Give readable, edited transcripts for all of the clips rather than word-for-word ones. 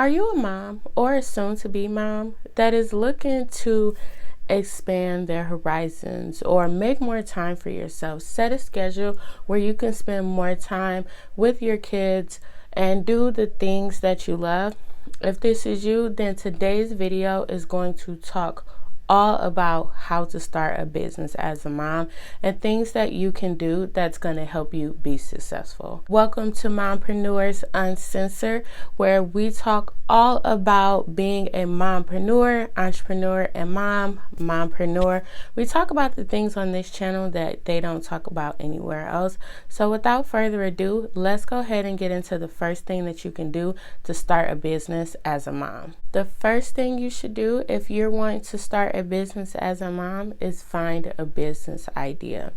Are you a mom or a soon-to-be mom that is looking to expand their horizons or make more time for yourself? Set a schedule where you can spend more time with your kids and do the things that you love. If this is you, then today's video is going to talk all about how to start a business as a mom and things that you can do that's going to help you be successful. Welcome to Mompreneurs Uncensored, where we talk all about being a mompreneur, entrepreneur, and mompreneur. We talk about the things on this channel that they don't talk about anywhere else. So without further ado, let's go ahead and get into the first thing that you can do to start a business as a mom. The first thing you should do if you're wanting to start a business as a mom is find a business idea.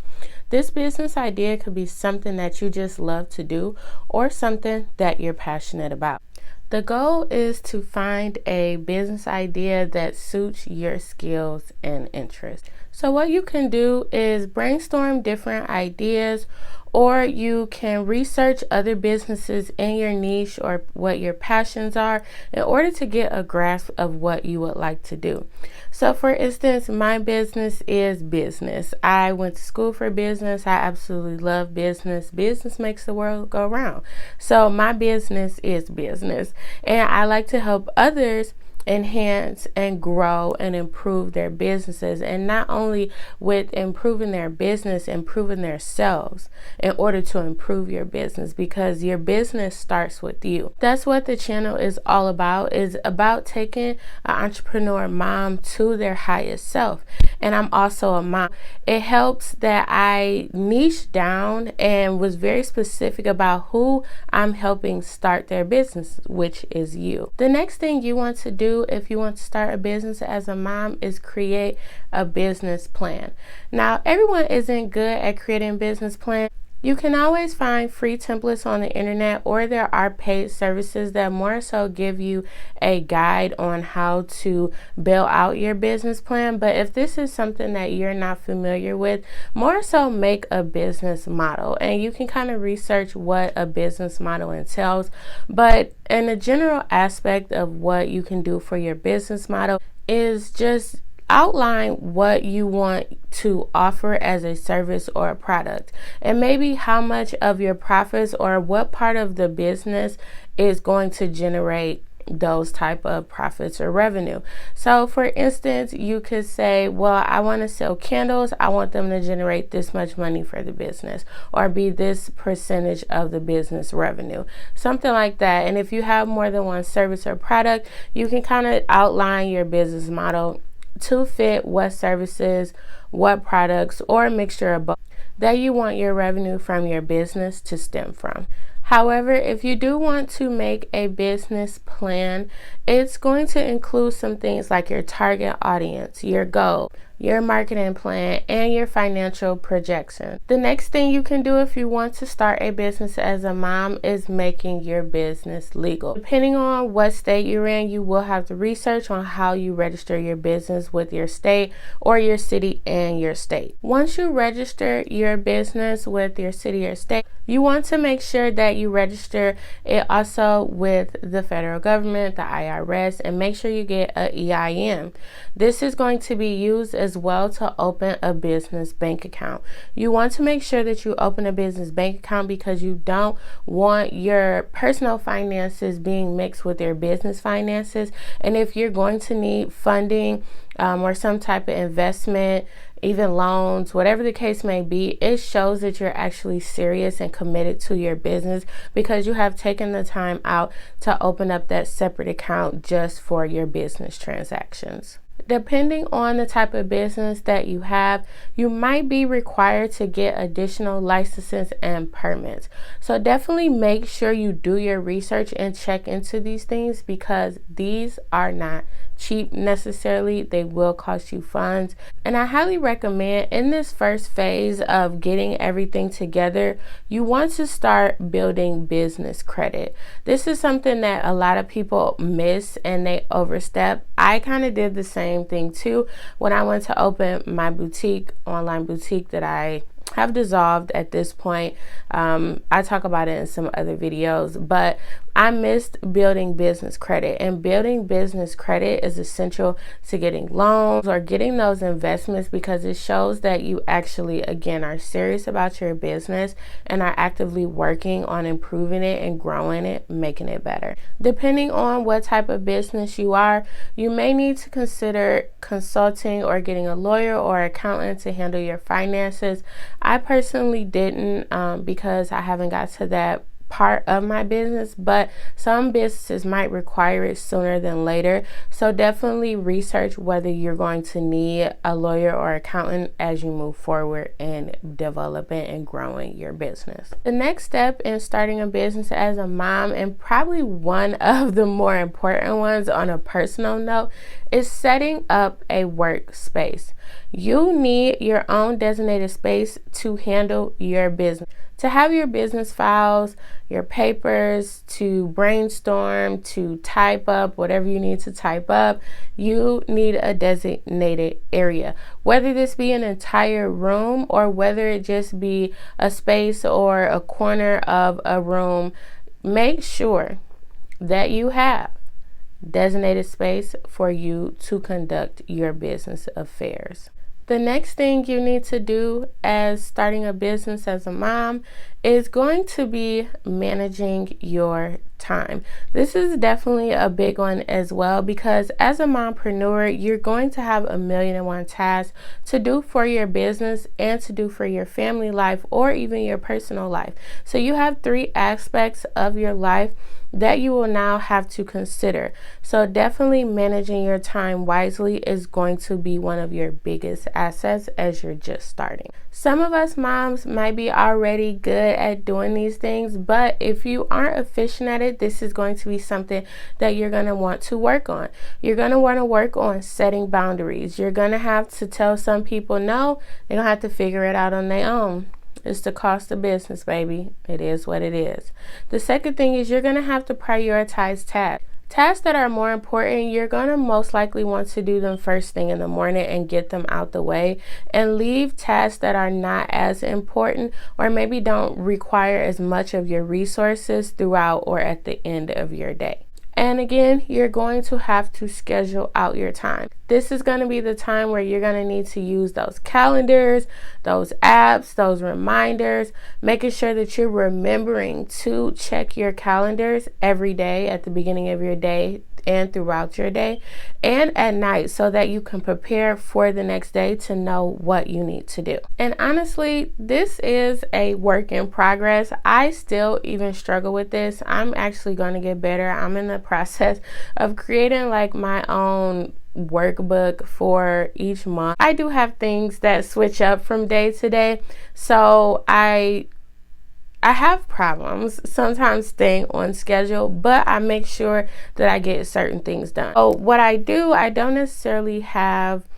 This business idea could be something that you just love to do or something that you're passionate about. The goal is to find a business idea that suits your skills and interests. So what you can do is brainstorm different ideas, or you can research other businesses in your niche or what your passions are in order to get a grasp of what you would like to do. So for instance, my business is business. I went to school for business. I absolutely love business. Business makes the world go round. So my business is business, and I like to help others enhance and grow and improve their businesses, and not only with improving their business, improving themselves in order to improve your business, because your business starts with you. That's what the channel is all about, is about taking an entrepreneur mom to their highest self. And I'm also a mom. It helps that I niche down and was very specific about who I'm helping start their business, which is you. The next thing you want to do if you want to start a business as a mom is create a business plan. Now, everyone isn't good at creating business plans. You can always find free templates on the internet, or there are paid services that more so give you a guide on how to build out your business plan. But if this is something that you're not familiar with, more so make a business model, and you can kind of research what a business model entails. But in a general aspect of what you can do for your business model is just outline what you want to offer as a service or a product, and maybe how much of your profits or what part of the business is going to generate those type of profits or revenue. So for instance, you could say, well, I want to sell candles. I want them to generate this much money for the business, or be this percentage of the business revenue, something like that. And if you have more than one service or product, you can kind of outline your business model to fit what services, what products, or a mixture of both that you want your revenue from your business to stem from. However, if you do want to make a business plan, it's going to include some things like your target audience, your goal, your marketing plan, and your financial projection. The next thing you can do if you want to start a business as a mom is making your business legal. Depending on what state you're in, you will have to research on how you register your business with your state or your city and your state. Once you register your business with your city or state, you want to make sure that you register it also with the federal government, the IRS, and make sure you get an EIN. This is going to be used as well to open a business bank account. You want to make sure that you open a business bank account because you don't want your personal finances being mixed with your business finances. And if you're going to need funding or some type of investment, even loans, whatever the case may be, it shows that you're actually serious and committed to your business because you have taken the time out to open up that separate account just for your business transactions. Depending on the type of business that you have, you might be required to get additional licenses and permits. So definitely make sure you do your research and check into these things, because these are not cheap necessarily. They will cost you funds. And I highly recommend in this first phase of getting everything together, you want to start building business credit. This is something that a lot of people miss and they overstep. I kind of did the same thing too when I went to open my boutique, online boutique that I have dissolved at this point. I talk about it in some other videos, but I missed building business credit, and building business credit is essential to getting loans or getting those investments because it shows that you actually, again, are serious about your business and are actively working on improving it and growing it, making it better. Depending on what type of business you are, you may need to consider consulting or getting a lawyer or accountant to handle your finances. I personally didn't because I haven't got to that part of my business, but some businesses might require it sooner than later. So definitely research whether you're going to need a lawyer or accountant as you move forward in developing and growing your business. The next step in starting a business as a mom, and probably one of the more important ones on a personal note, is setting up a workspace. You need your own designated space to handle your business. To have your business files, your papers, to brainstorm, to type up whatever you need to type up, you need a designated area. Whether this be an entire room or whether it just be a space or a corner of a room, make sure that you have designated space for you to conduct your business affairs. The next thing you need to do as starting a business as a mom is going to be managing your time. This is definitely a big one as well because as a mompreneur, you're going to have 1,000,001 tasks to do for your business and to do for your family life or even your personal life. So you have 3 aspects of your life that you will now have to consider. So definitely managing your time wisely is going to be one of your biggest assets as you're just starting. Some of us moms might be already good at doing these things, but if you aren't efficient at it, this is going to be something that you're going to want to work on. You're going to want to work on setting boundaries. You're going to have to tell some people no. They're going to have to figure it out on their own. It's the cost of business, baby. It is what it is. The second thing is you're going to have to prioritize tasks. Tasks that are more important, you're going to most likely want to do them first thing in the morning and get them out the way, and leave tasks that are not as important or maybe don't require as much of your resources throughout or at the end of your day. And again, you're going to have to schedule out your time. This is going to be the time where you're going to need to use those calendars, those apps, those reminders, making sure that you're remembering to check your calendars every day at the beginning of your day and throughout your day and at night so that you can prepare for the next day to know what you need to do. And honestly, this is a work in progress. I still even struggle with this. I'm actually going to get better. I'm in the process of creating like my own workbook for each month. I do have things that switch up from day to day, so I have problems sometimes staying on schedule, but I make sure that I get certain things done. So what I do, I don't necessarily have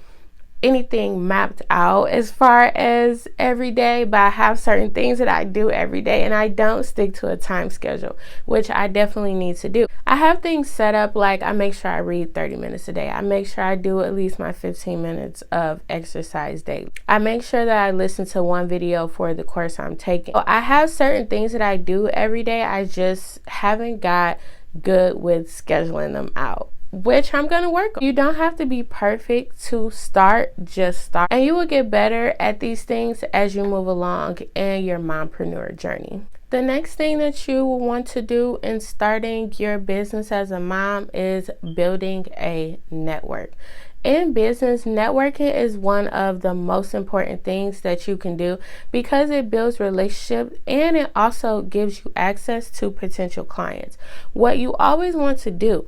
anything mapped out as far as every day, but I have certain things that I do every day, and I don't stick to a time schedule, which I definitely need to do. I have things set up like I make sure I read 30 minutes a day. I make sure I do at least my 15 minutes of exercise daily. I make sure that I listen to one video for the course I'm taking. So I have certain things that I do every day. I just haven't got good with scheduling them out, which I'm going to work on. You don't have to be perfect to start, just start. And you will get better at these things as you move along in your mompreneur journey. The next thing that you will want to do in starting your business as a mom is building a network. In business, networking is one of the most important things that you can do because it builds relationships and it also gives you access to potential clients. What you always want to do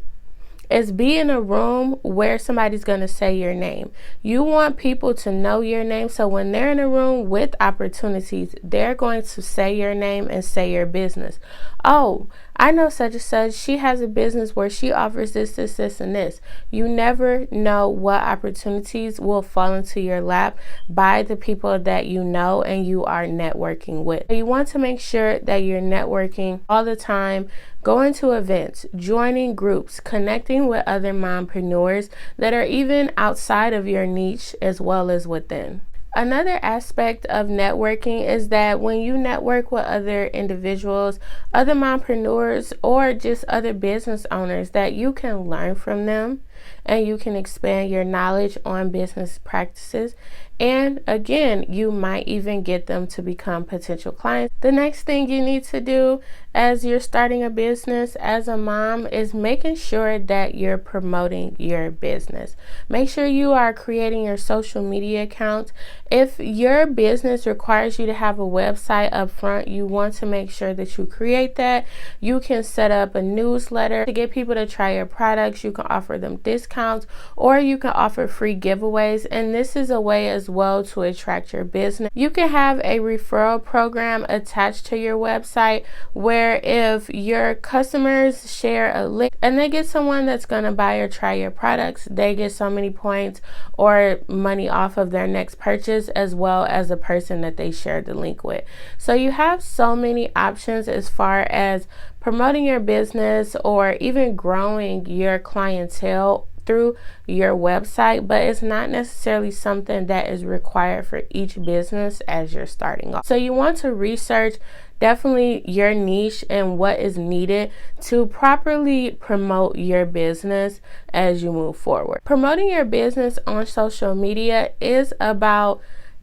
is be in a room where somebody's going to say your name. You want people to know your name, so when they're in a room with opportunities, they're going to say your name and say your business. Oh, I know such and such. She has a business where she offers this, this, this, and this. You never know what opportunities will fall into your lap by the people that you know and you are networking with. You want to make sure that you're networking all the time, going to events, joining groups, connecting with other mompreneurs that are even outside of your niche as well as within. Another aspect of networking is that when you network with other individuals, other mompreneurs, or just other business owners, that you can learn from them and you can expand your knowledge on business practices. And again, you might even get them to become potential clients. The next thing you need to do as you're starting a business as a mom is making sure that you're promoting your business. Make sure you are creating your social media accounts. If your business requires you to have a website up front, you want to make sure that you create that. You can set up a newsletter to get people to try your products. You can offer them discounts, or you can offer free giveaways, and this is a way as well to attract your business. You can have a referral program attached to your website where if your customers share a link and they get someone that's going to buy or try your products, they get so many points or money off of their next purchase, as well as the person that they shared the link with. So you have so many options as far as promoting your business or even growing your clientele through your website, but it's not necessarily something that is required for each business as you're starting off. So you want to research definitely your niche and what is needed to properly promote your business as you move forward. Promoting your business on social media is about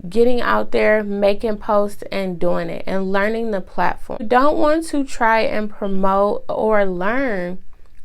getting out there, making posts and doing it and learning the platform. You don't want to try and promote or learn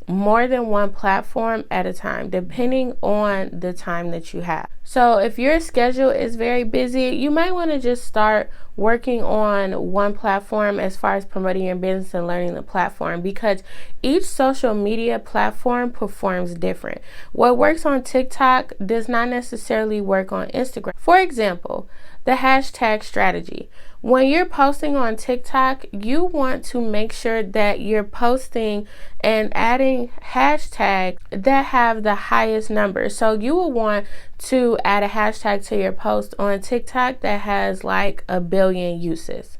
more than one platform at a time, depending on the time that you have. So if your schedule is very busy, you might want to just start working on one platform as far as promoting your business and learning the platform, because each social media platform performs different. What works on TikTok does not necessarily work on Instagram. For example, the hashtag strategy. When you're posting on TikTok, you want to make sure that you're posting and adding hashtags that have the highest numbers. So you will want to add a hashtag to your post on TikTok that has like 1 billion uses.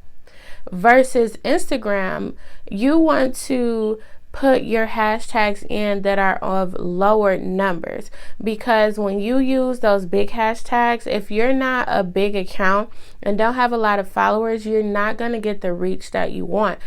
Versus Instagram, you want to put your hashtags in that are of lower numbers, because when you use those big hashtags, if you're not a big account and don't have a lot of followers, you're not going to get the reach that you want.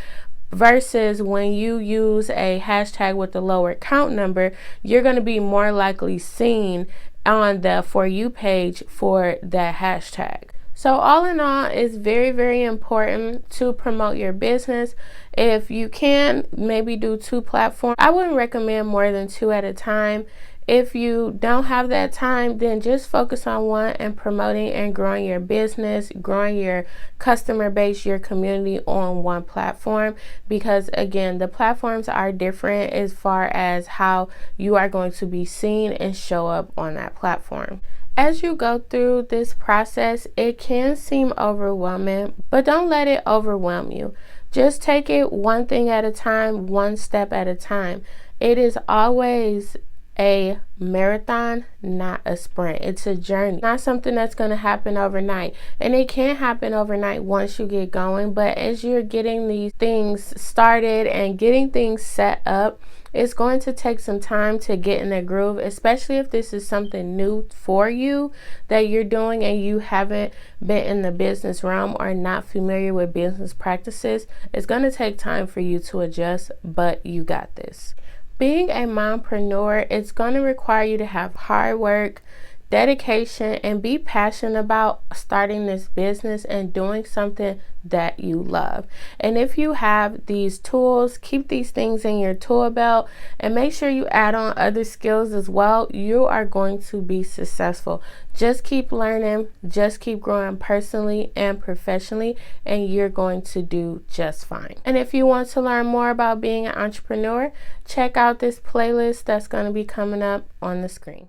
Versus when you use a hashtag with a lower count number, you're going to be more likely seen on the For You page for that hashtag. So all in all, it's very, very important to promote your business. If you can, maybe do 2 platforms. I wouldn't recommend more than 2 at a time. If you don't have that time, then just focus on one and promoting and growing your business, growing your customer base, your community on one platform. Because again, the platforms are different as far as how you are going to be seen and show up on that platform. As you go through this process, it can seem overwhelming, but don't let it overwhelm you. Just take it one thing at a time, one step at a time. It is always a marathon, not a sprint. It's a journey, not something that's going to happen overnight. And it can happen overnight once you get going, but as you're getting these things started and getting things set up, it's going to take some time to get in the groove, especially if this is something new for you that you're doing and you haven't been in the business realm or not familiar with business practices. It's going to take time for you to adjust, but you got this. Being a mompreneur, it's going to require you to have hard work, dedication, and be passionate about starting this business and doing something that you love. And if you have these tools, keep these things in your tool belt and make sure you add on other skills as well. You are going to be successful. Just keep learning, just keep growing personally and professionally, and you're going to do just fine. And if you want to learn more about being an entrepreneur, check out this playlist that's going to be coming up on the screen.